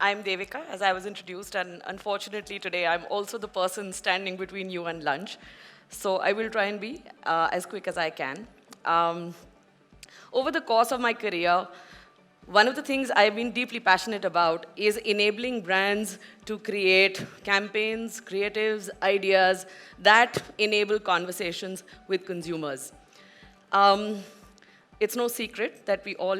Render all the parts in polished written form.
I'm Devika, as I was introduced, and unfortunately today I'm also the person standing between you and lunch. So I will try and be as quick as I can. Um, Over the course of my career, one of the things I've been deeply passionate about is enabling brands to create campaigns, creatives, ideas that enable conversations with consumers. Um, it's no secret that we all,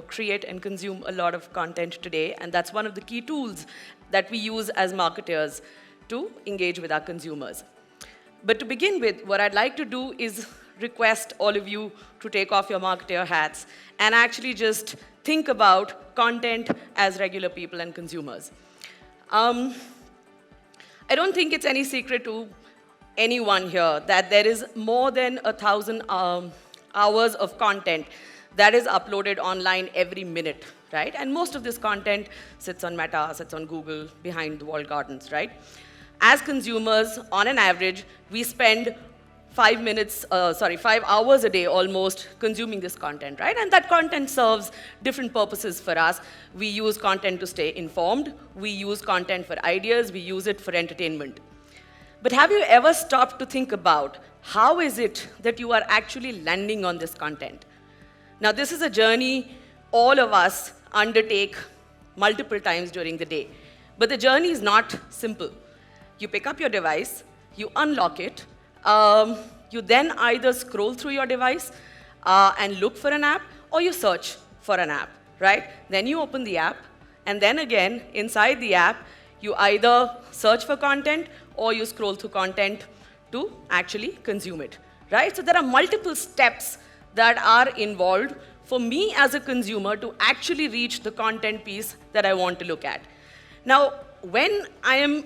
create and consume a lot of content today, and that's one of the key tools that we use as marketers to engage with our consumers. But to begin with, what I'd like to do is request all of you to take off your marketer hats and actually just think about content as regular people and consumers. I don't think it's any secret to anyone here that there is more than 1,000 hours of content that is uploaded online every minute, right? And most of this content sits on Meta, sits on Google, behind the walled gardens, right? As consumers, on an average, we spend 5 hours a day almost consuming this content, right? And that content serves different purposes for us. We use content to stay informed. We use content for ideas. We use it for entertainment. But have you ever stopped to think about how is it that you are actually landing on this content? Now, this is a journey all of us undertake multiple times during the day. But the journey is not simple. You pick up your device, you unlock it, you then either scroll through your device and look for an app, or you search for an app, right? Then you open the app, and then again, inside the app, you either search for content or you scroll through content to actually consume it, right? So there are multiple steps that are involved for me as a consumer to actually reach the content piece that I want to look at. Now, when I am,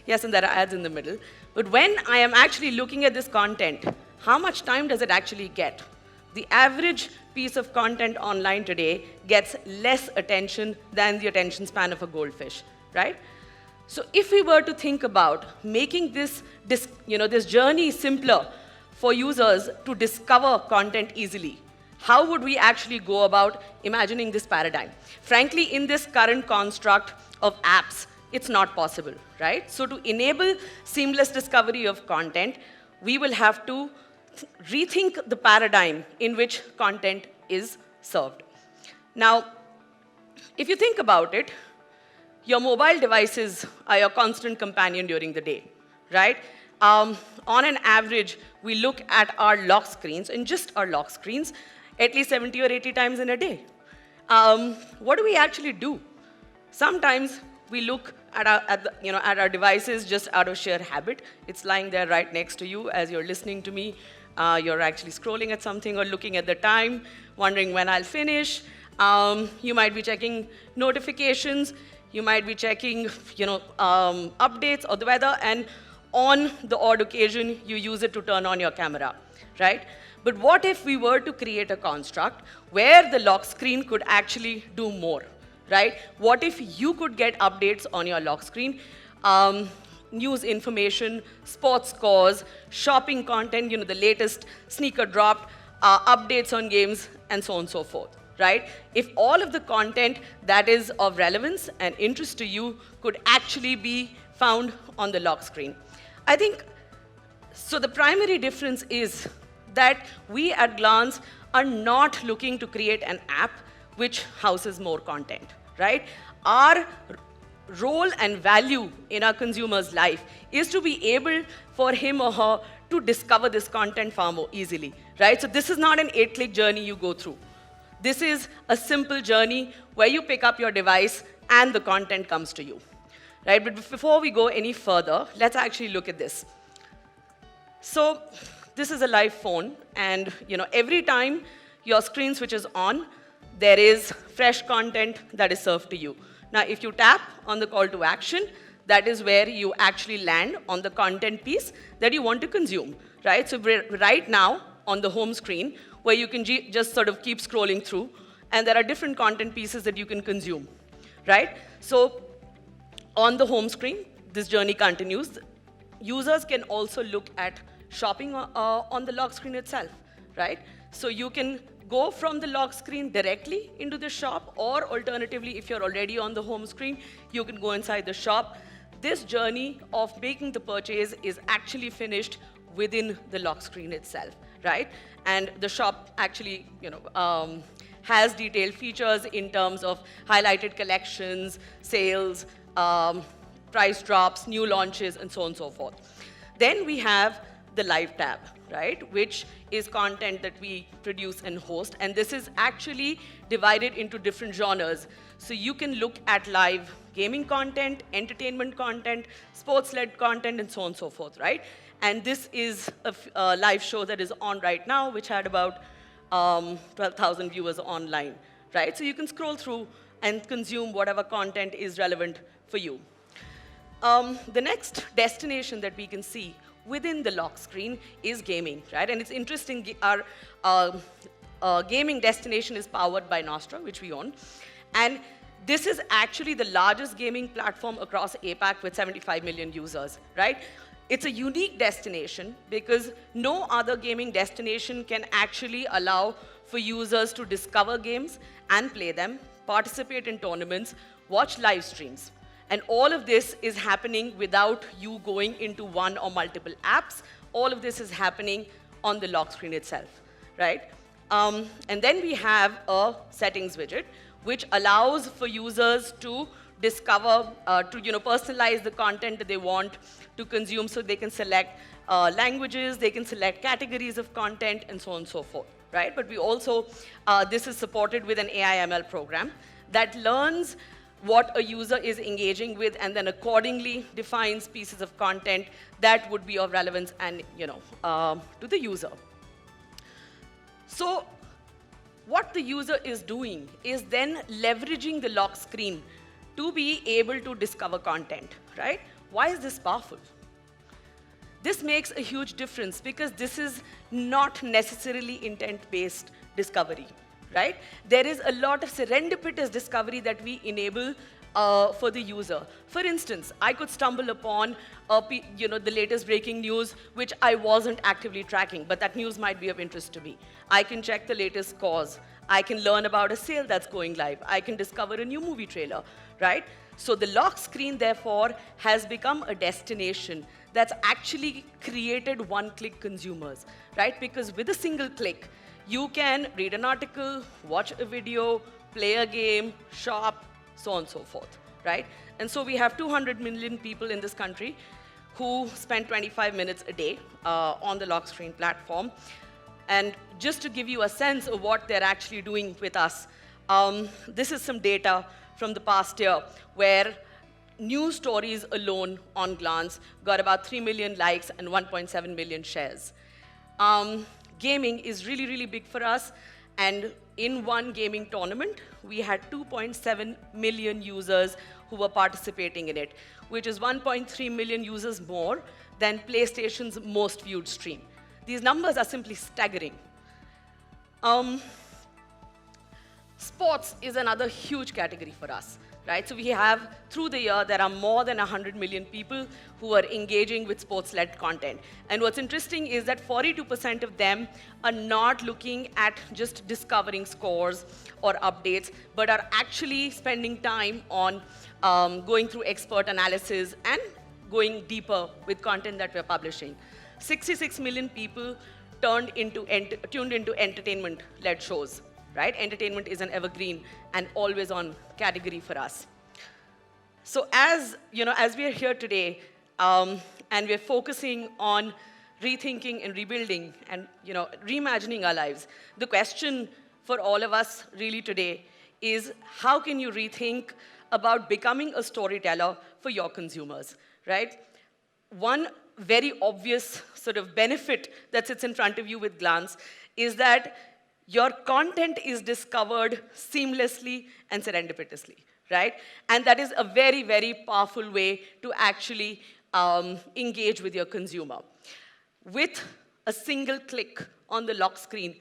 yes, and there are ads in the middle, but when I am actually looking at this content, how much time does it actually get? The average piece of content online today gets less attention than the attention span of a goldfish, right? So if we were to think about making this journey simpler for users to discover content easily, how would we actually go about imagining this paradigm? Frankly, in this current construct of apps, it's not possible, right? So to enable seamless discovery of content, we will have to rethink the paradigm in which content is served. Now, if you think about it, your mobile devices are your constant companion during the day, right? On an average, we look at our lock screens, and just our lock screens, at least 70 or 80 times in a day. What do we actually do? Sometimes we look at our devices just out of sheer habit. It's lying there right next to you as you're listening to me. You're actually scrolling at something or looking at the time, wondering when I'll finish. You might be checking notifications. You might be checking, updates or the weather, and on the odd occasion, you use it to turn on your camera, right? But what if we were to create a construct where the lock screen could actually do more, right? What if you could get updates on your lock screen, news information, sports scores, shopping content, the latest sneaker dropped, updates on games, and so on and so forth, right? If all of the content that is of relevance and interest to you could actually be found on the lock screen. I think, so the primary difference is that we at Glance are not looking to create an app which houses more content, right? Our role and value in our consumer's life is to be able for him or her to discover this content far more easily, right? So this is not an 8-click journey you go through. This is a simple journey where you pick up your device and the content comes to you, right? But before we go any further, let's actually look at this. So this is a live phone, and every time your screen switches on, there is fresh content that is served to you. Now, if you tap on the call to action, that is where you actually land on the content piece that you want to consume, right? So we're right now on the home screen, where you can just sort of keep scrolling through, and there are different content pieces that you can consume, right? So on the home screen, this journey continues. Users can also look at shopping on the lock screen itself, right? So you can go from the lock screen directly into the shop, or alternatively, if you're already on the home screen, you can go inside the shop. This journey of making the purchase is actually finished within the lock screen itself, right? And the shop actually, has detailed features in terms of highlighted collections, sales, price drops, new launches, and so on and so forth. Then we have the live tab, right, which is content that we produce and host. And this is actually divided into different genres. So you can look at live gaming content, entertainment content, sports-led content, and so on and so forth, right? And this is a live show that is on right now, which had about 12,000 viewers online, right? So you can scroll through and consume whatever content is relevant for you. The next destination that we can see within the lock screen is gaming, right? And it's interesting, our gaming destination is powered by Nostra, which we own. And this is actually the largest gaming platform across APAC with 75 million users, right? It's a unique destination because no other gaming destination can actually allow for users to discover games and play them, participate in tournaments, watch live streams. And all of this is happening without you going into one or multiple apps. All of this is happening on the lock screen itself, right? And then we have a settings widget, which allows for users to discover, personalize the content that they want to consume. So they can select languages, they can select categories of content, and so on and so forth, right? But we also, this is supported with an AI/ML program that learns what a user is engaging with and then accordingly defines pieces of content that would be of relevance and, to the user. So what the user is doing is then leveraging the lock screen to be able to discover content, right? Why is this powerful? This makes a huge difference because this is not necessarily intent-based discovery, right? There is a lot of serendipitous discovery that we enable for the user. For instance, I could stumble upon the latest breaking news, which I wasn't actively tracking, but that news might be of interest to me. I can check the latest scores. I can learn about a sale that's going live. I can discover a new movie trailer, right? So the lock screen, therefore, has become a destination that's actually created one-click consumers, right? Because with a single click, you can read an article, watch a video, play a game, shop, so on and so forth, right? And so we have 200 million people in this country who spend 25 minutes a day on the lock screen platform. And just to give you a sense of what they're actually doing with us, this is some data from the past year where news stories alone on Glance got about 3 million likes and 1.7 million shares. Gaming is really, really big for us. And in one gaming tournament, we had 2.7 million users who were participating in it, which is 1.3 million users more than PlayStation's most viewed stream. These numbers are simply staggering. Sports is another huge category for us, right? So we have, through the year, there are more than 100 million people who are engaging with sports-led content. And what's interesting is that 42% of them are not looking at just discovering scores or updates, but are actually spending time on going through expert analysis and going deeper with content that we're publishing. 66 million people tuned into entertainment-led shows, right? Entertainment is an evergreen and always-on category for us. So as we are here today, and we're focusing on rethinking and rebuilding and reimagining our lives, the question for all of us really today is how can you rethink about becoming a storyteller for your consumers, right? One very obvious sort of benefit that sits in front of you with Glance is that your content is discovered seamlessly and serendipitously, right? And that is a very, very powerful way to actually engage with your consumer. With a single click on the lock screen,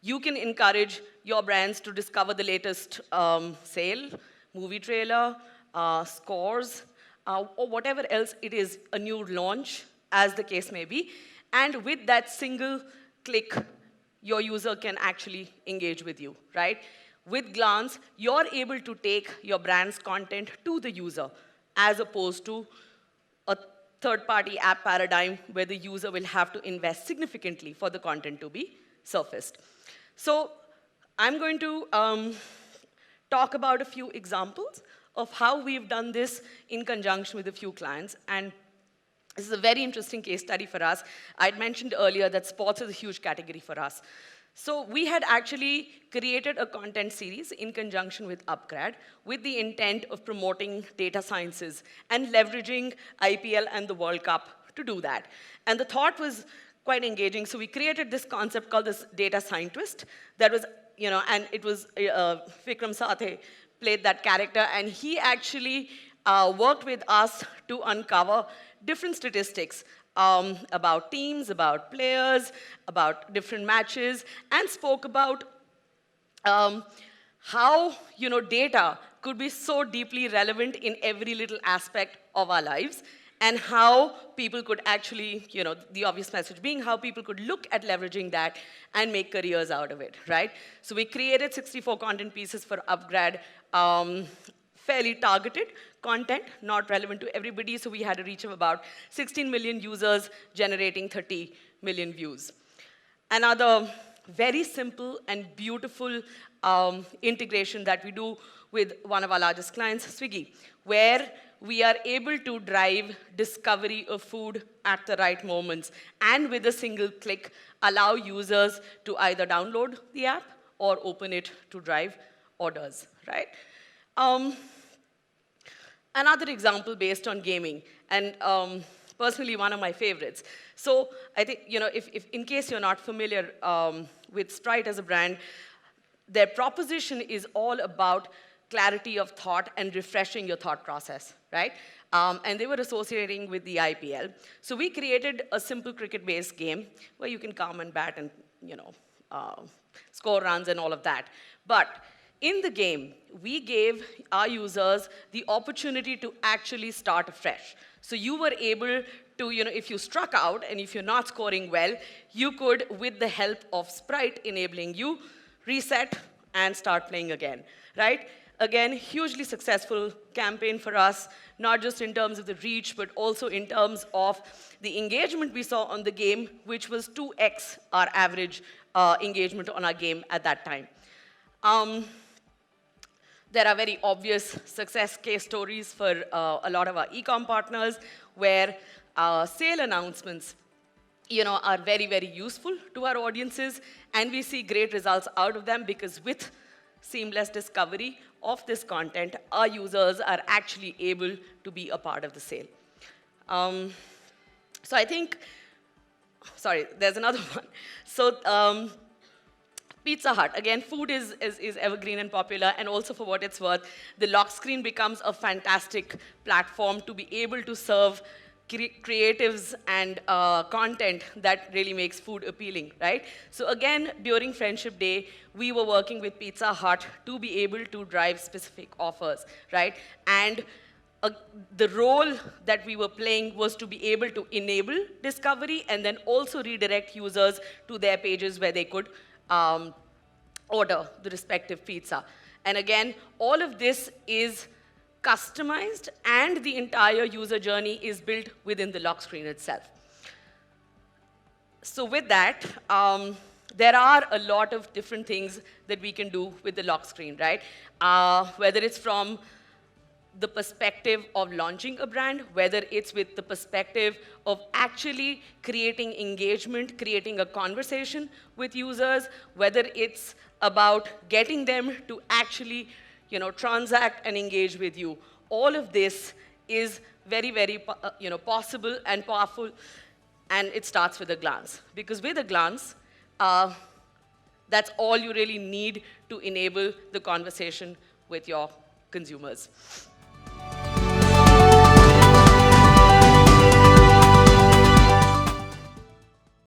you can encourage your brands to discover the latest sale, movie trailer, scores, or whatever else it is, a new launch, as the case may be. And with that single click, your user can actually engage with you, right? With Glance, you're able to take your brand's content to the user, as opposed to a third-party app paradigm where the user will have to invest significantly for the content to be surfaced. So I'm going to talk about a few examples of how we've done this in conjunction with a few clients. And this is a very interesting case study for us. I'd mentioned earlier that sports is a huge category for us. So we had actually created a content series in conjunction with Upgrad with the intent of promoting data sciences and leveraging IPL and the World Cup to do that. And the thought was quite engaging. So we created this concept called this data scientist that was, and it was Vikram Sathe played that character, and he actually worked with us to uncover different statistics about teams, about players, about different matches, and spoke about how data could be so deeply relevant in every little aspect of our lives, and how people could actually, the obvious message being how people could look at leveraging that and make careers out of it, right? So we created 64 content pieces for Upgrad, fairly targeted content, not relevant to everybody, so we had a reach of about 16 million users generating 30 million views. Another very simple and beautiful integration that we do with one of our largest clients, Swiggy, where we are able to drive discovery of food at the right moments, and with a single click, allow users to either download the app or open it to drive orders, right? Another example based on gaming, and personally one of my favorites. So I think, if in case you're not familiar with Sprite as a brand, their proposition is all about clarity of thought and refreshing your thought process, right? And they were associating with the IPL. So we created a simple cricket-based game where you can come and bat and, score runs and all of that. But in the game, we gave our users the opportunity to actually start afresh. So you were able to, if you struck out and if you're not scoring well, you could, with the help of Sprite enabling you, reset and start playing again, right? Again, hugely successful campaign for us, not just in terms of the reach, but also in terms of the engagement we saw on the game, which was 2x our average engagement on our game at that time. There are very obvious success case stories for a lot of our e-com partners where sale announcements are very, very useful to our audiences, and we see great results out of them because with seamless discovery of this content, our users are actually able to be a part of the sale. So I think, sorry, there's another one. So Pizza Hut, again, food is evergreen and popular, and also for what it's worth, the lock screen becomes a fantastic platform to be able to serve creatives and content that really makes food appealing, right? So again, during Friendship Day, we were working with Pizza Hut to be able to drive specific offers, right? And the role that we were playing was to be able to enable discovery and then also redirect users to their pages where they could order the respective pizza. And again, all of this is customized, and the entire user journey is built within the lock screen itself. So with that, there are a lot of different things that we can do with the lock screen, right? Whether it's from the perspective of launching a brand, whether it's with the perspective of actually creating engagement, creating a conversation with users, whether it's about getting them to actually transact and engage with you. All of this is very, very possible and powerful, and it starts with a glance. Because with a glance, that's all you really need to enable the conversation with your consumers.